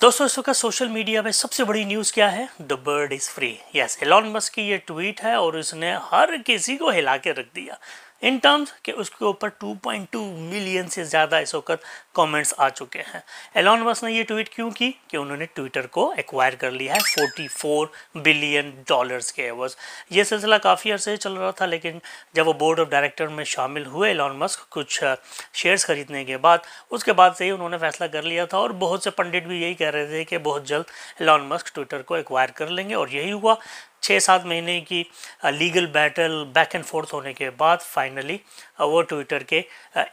दोस्तों इस वक्त सोशल मीडिया में सबसे बड़ी न्यूज़ क्या है? The bird is free. Yes, Elon Musk की ये ट्वीट है और उसने हर किसी को हिला के रख दिया इन टर्म्स कि उसके ऊपर 2.2 मिलियन से ज़्यादा इस वक्त कमेंट्स आ चुके हैं। एलॉन मस्क ने ये ट्वीट क्यों की कि उन्होंने ट्विटर को एक्वायर कर लिया है 44 बिलियन डॉलर्स के एवज। ये सिलसिला काफ़ी अर्से चल रहा था, लेकिन जब वो बोर्ड ऑफ डायरेक्टर में शामिल हुए एलॉन मस्क कुछ शेयर्स खरीदने के बाद, उसके बाद से ही उन्होंने फैसला कर लिया था। और बहुत से पंडित भी यही कह रहे थे कि बहुत जल्द एलॉन मस्क ट्विटर को एक्वायर कर लेंगे, और यही हुआ। 6-7 महीने की legal battle back and fourth होने के बाद फाइनली वो ट्विटर के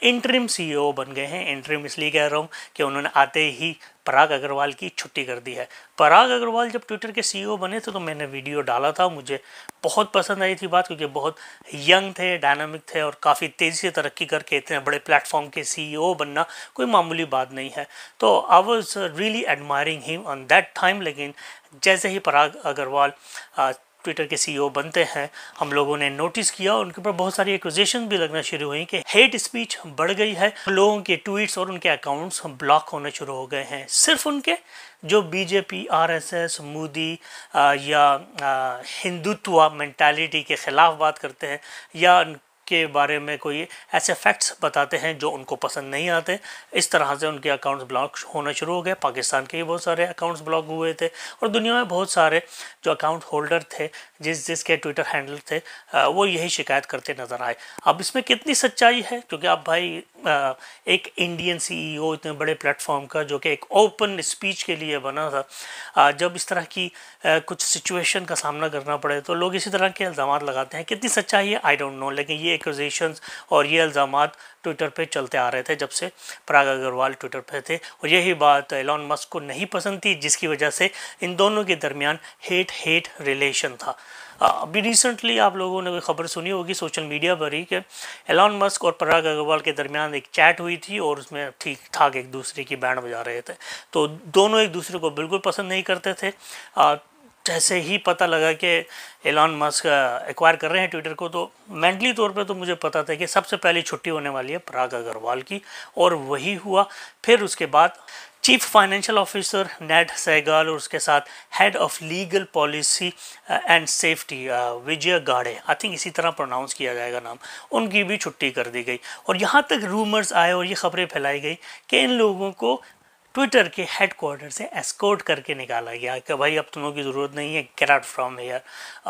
इंटरिम सीईओ बन गए हैं। इंटरिम इसलिए कह रहा हूँ कि उन्होंने आते ही पराग अग्रवाल की छुट्टी कर दी है। पराग अग्रवाल जब ट्विटर के सीईओ बने थे तो मैंने वीडियो डाला था, मुझे बहुत पसंद आई थी बात, क्योंकि बहुत यंग थे, डायनामिक थे और काफ़ी तेज़ी से तरक्की करके इतने बड़े प्लेटफॉर्म के सीईओ बनना कोई मामूली बात नहीं है। तो I was really admiring him on that time. लेकिन जैसे ही पराग अग्रवाल ट्विटर के सीईओ बनते हैं, हम लोगों ने नोटिस किया उनके ऊपर बहुत सारी एक्विजिशन भी लगना शुरू हुई कि हेट स्पीच बढ़ गई है। लोगों के ट्वीट्स और उनके अकाउंट्स ब्लॉक होने शुरू हो गए हैं, सिर्फ उनके जो बीजेपी, आरएसएस, मोदी या हिंदुत्व मेंटालिटी के ख़िलाफ़ बात करते हैं या के बारे में कोई ऐसे फैक्ट्स बताते हैं जो उनको पसंद नहीं आते। इस तरह से उनके अकाउंट्स ब्लॉक होना शुरू हो गए। पाकिस्तान के भी बहुत सारे अकाउंट्स ब्लॉक हुए थे और दुनिया में बहुत सारे जो अकाउंट होल्डर थे, जिसके ट्विटर हैंडल थे, वो यही शिकायत करते नज़र आए। अब इसमें कितनी सच्चाई है, क्योंकि अब भाई एक इंडियन सीईओ इतने बड़े प्लेटफॉर्म का जो कि एक ओपन स्पीच के लिए बना था, जब इस तरह की कुछ सिचुएशन का सामना करना पड़े तो लोग इसी तरह के इल्ज़ाम लगाते हैं। कितनी सच्चाई है आई डोंट नो, लेकिन ये एक्यूजेशंस और ये इल्ज़ाम ट्विटर पे चलते आ रहे थे जब से पराग अग्रवाल ट्विटर पे थे। और यही बात एलॉन मस्क को नहीं पसंद थी, जिसकी वजह से इन दोनों के दरमियान हेट रिलेशन था। अभी रिसेंटली आप लोगों ने कोई खबर सुनी होगी सोशल मीडिया पर ही कि एलॉन मस्क और पराग अग्रवाल के दरमियान एक चैट हुई थी और उसमें ठीक ठाक एक दूसरे की बैंड बजा रहे थे। तो दोनों एक दूसरे को बिल्कुल पसंद नहीं करते थे। जैसे ही पता लगा कि एलॉन मस्क एक्वायर कर रहे हैं ट्विटर को, तो मेंटली तौर पे तो मुझे पता था कि सबसे पहली छुट्टी होने वाली है पराग अग्रवाल की, और वही हुआ। फिर उसके बाद chief financial officer Ned Segal और उसके साथ head of legal policy and safety Vijay Gadde, I think इसी तरह प्रोनाउंस किया जाएगा नाम, उनकी भी छुट्टी कर दी गई। और यहाँ तक रूमर्स आए और ये खबरें फैलाई गई कि इन लोगों को ट्विटर के हेडक्वार्टर से एस्कॉर्ट करके निकाला गया कि भाई अब तुम लोगों की ज़रूरत नहीं है, गेट आउट फ्रॉम हियर।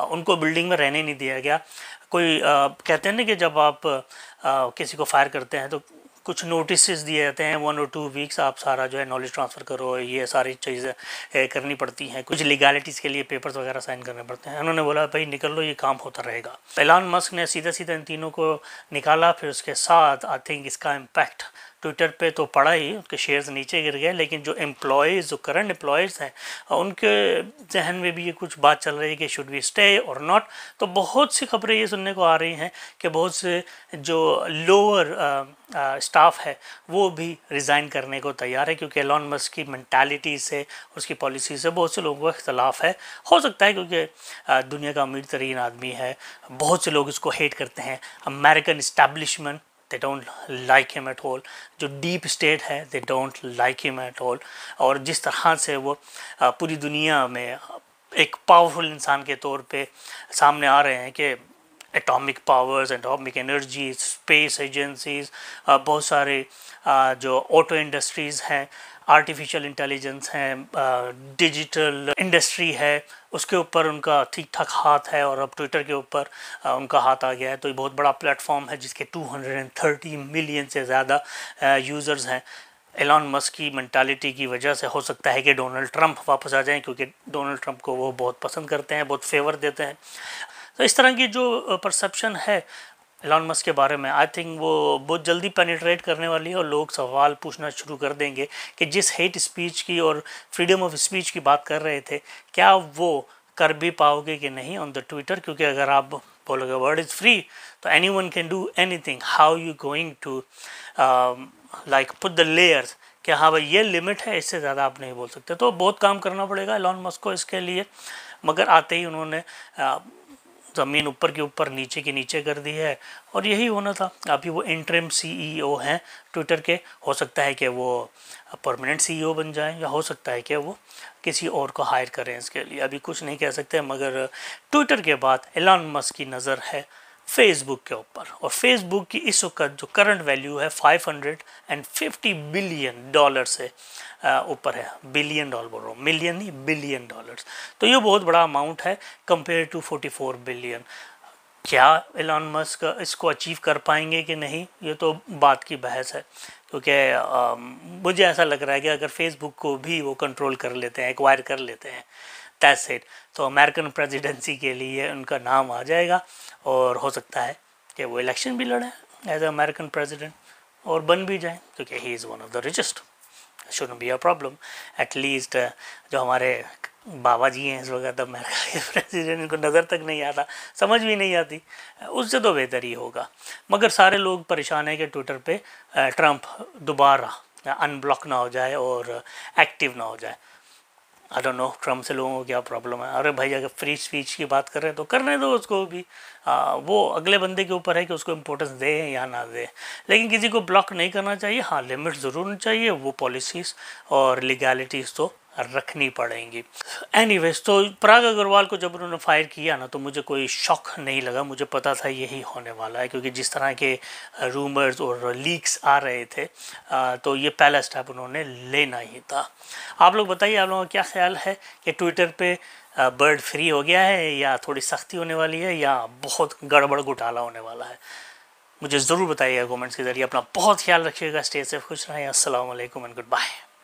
उनको बिल्डिंग में रहने नहीं दिया गया। कोई कहते हैं ना कि जब आप किसी को फायर करते हैं तो कुछ नोटिस दिए जाते हैं, 1 और 2 वीक्स आप सारा जो है नॉलेज ट्रांसफ़र करो, ये सारी चीज़ें करनी पड़ती हैं, कुछ लीगैलिटीज़ के लिए पेपर्स वगैरह साइन करने पड़ते हैं। उन्होंने बोला भाई निकल लो, ये काम होता रहेगा। एलॉन मस्क ने सीधा इन तीनों को निकाला। फिर उसके साथ आई थिंक इसका इम्पैक्ट ट्विटर पे तो पड़ा ही, उनके शेयर्स नीचे गिर गए, लेकिन जो एम्प्लॉयज़, जो करंट एम्प्लॉयज़ हैं, उनके जहन में भी ये कुछ बात चल रही है कि शुड वी स्टे और नॉट। तो बहुत सी खबरें ये सुनने को आ रही हैं कि बहुत से जो लोअर स्टाफ है वो भी रिज़ाइन करने को तैयार है, क्योंकि एलॉन मस्क की मेंटालिटी से, उसकी पॉलिसी से बहुत से लोगों का इख्तलाफ है। हो सकता है क्योंकि दुनिया का अमीर तरीन आदमी है, बहुत से लोग इसको हेट करते हैं। American establishment, they don't like him at all। जो डीप स्टेट है they don't like him at all। और जिस तरह से वो पूरी दुनिया में एक पावरफुल इंसान के तौर पे सामने आ रहे हैं कि atomic powers, atomic energy, space agencies, बहुत सारे जो ऑटो इंडस्ट्रीज़ हैं, आर्टिफिशियल इंटेलिजेंस हैं, डिजिटल इंडस्ट्री है, उसके ऊपर उनका ठीक ठाक हाथ है। और अब ट्विटर के ऊपर उनका हाथ आ गया है। तो ये बहुत बड़ा प्लेटफॉर्म है जिसके 230 मिलियन से ज़्यादा यूज़र्स हैं। एलॉन मस्क की मेंटालिटी की वजह से हो सकता है कि डोनाल्ड ट्रंप वापस आ जाएं, क्योंकि डोनाल्ड ट्रंप को वो बहुत पसंद करते हैं, बहुत फेवर देते हैं। तो इस तरह की जो परसेप्शन है एलॉन मस्क के बारे में, आई थिंक वो बहुत जल्दी पेनिट्रेट करने वाली है और लोग सवाल पूछना शुरू कर देंगे कि जिस हेट स्पीच की और फ्रीडम ऑफ स्पीच की बात कर रहे थे, क्या वो कर भी पाओगे कि नहीं ऑन द ट्विटर। क्योंकि अगर आप बोलोगे वर्ड इज़ फ्री तो anyone can do anything, how you going to like put the layers कि हाँ भाई ये लिमिट है, इससे ज़्यादा आप नहीं बोल सकते। तो बहुत काम करना पड़ेगा एलॉन मस्क को इसके लिए। मगर आते ही उन्होंने ज़मीन ऊपर के ऊपर, नीचे के नीचे कर दी है, और यही होना था। अभी वो इंटरिम सीईओ हैं ट्विटर के। हो सकता है कि वो परमानेंट CEO बन जाएं, या हो सकता है कि वो किसी और को हायर करें इसके लिए, अभी कुछ नहीं कह सकते। मगर ट्विटर के बाद एलन मस्क की नज़र है फेसबुक के ऊपर, और फेसबुक की इस वक्त जो करंट वैल्यू है $550 बिलियन से ऊपर है। बिलियन डॉलर बोल रहा हूँ, मिलियन नहीं, बिलियन डॉलर्स। तो ये बहुत बड़ा अमाउंट है कंपेयर टू 44 बिलियन। क्या एलन मस्क इसको अचीव कर पाएंगे कि नहीं, ये तो बात की बहस है, क्योंकि मुझे ऐसा लग रहा है कि अगर फेसबुक को भी वो कंट्रोल कर लेते हैं, एक्वायर कर लेते हैं, दैट्स इट, तो अमेरिकन प्रेसिडेंसी के लिए उनका नाम आ जाएगा, और हो सकता है कि वो इलेक्शन भी लड़ें एज ए अमेरिकन प्रेसिडेंट और बन भी जाएं, क्योंकि he is one of the richest. Shouldn't be a problem. At least जो हमारे बाबा जी हैं इस वक्त अमेरिका के प्रेसिडेंट, इनको नज़र तक नहीं आता, समझ भी नहीं आती, उससे तो बेहतर ही होगा। मगर सारे लोग परेशान हैं कि ट्विटर पे ट्रंप दोबारा अनब्लॉक ना हो जाए और एक्टिव ना हो जाए। आई डोंट नो ट्रम्प से लोगों को क्या प्रॉब्लम है। अरे भाई, अगर फ्री स्पीच की बात कर रहे हैं तो करने दो उसको भी, वो अगले बंदे के ऊपर है कि उसको इम्पोर्टेंस दे या ना दे। लेकिन किसी को ब्लॉक नहीं करना चाहिए, हाँ लिमिट ज़रूर होनी चाहिए, वो पॉलिसीज़ और लीगैलिटीज़ तो रखनी पड़ेंगी। एनीवेज, तो पराग अग्रवाल को जब उन्होंने फायर किया ना, तो मुझे कोई शॉक नहीं लगा, मुझे पता था यही होने वाला है, क्योंकि जिस तरह के रूमर्स और लीक्स आ रहे थे, तो ये पहला स्टेप उन्होंने लेना ही था। आप लोग बताइए, आप लोगों का क्या ख्याल है कि ट्विटर पे बर्ड फ्री हो गया है, या थोड़ी सख्ती होने वाली है, या बहुत गड़बड़ घोटाला होने वाला है? मुझे ज़रूर बताइएगा कमेंट्स के ज़रिए। अपना बहुत ख्याल रखिएगा, स्टे सेफ, खुश रहें। अस्सलाम वालेकुम एंड गुड बाय।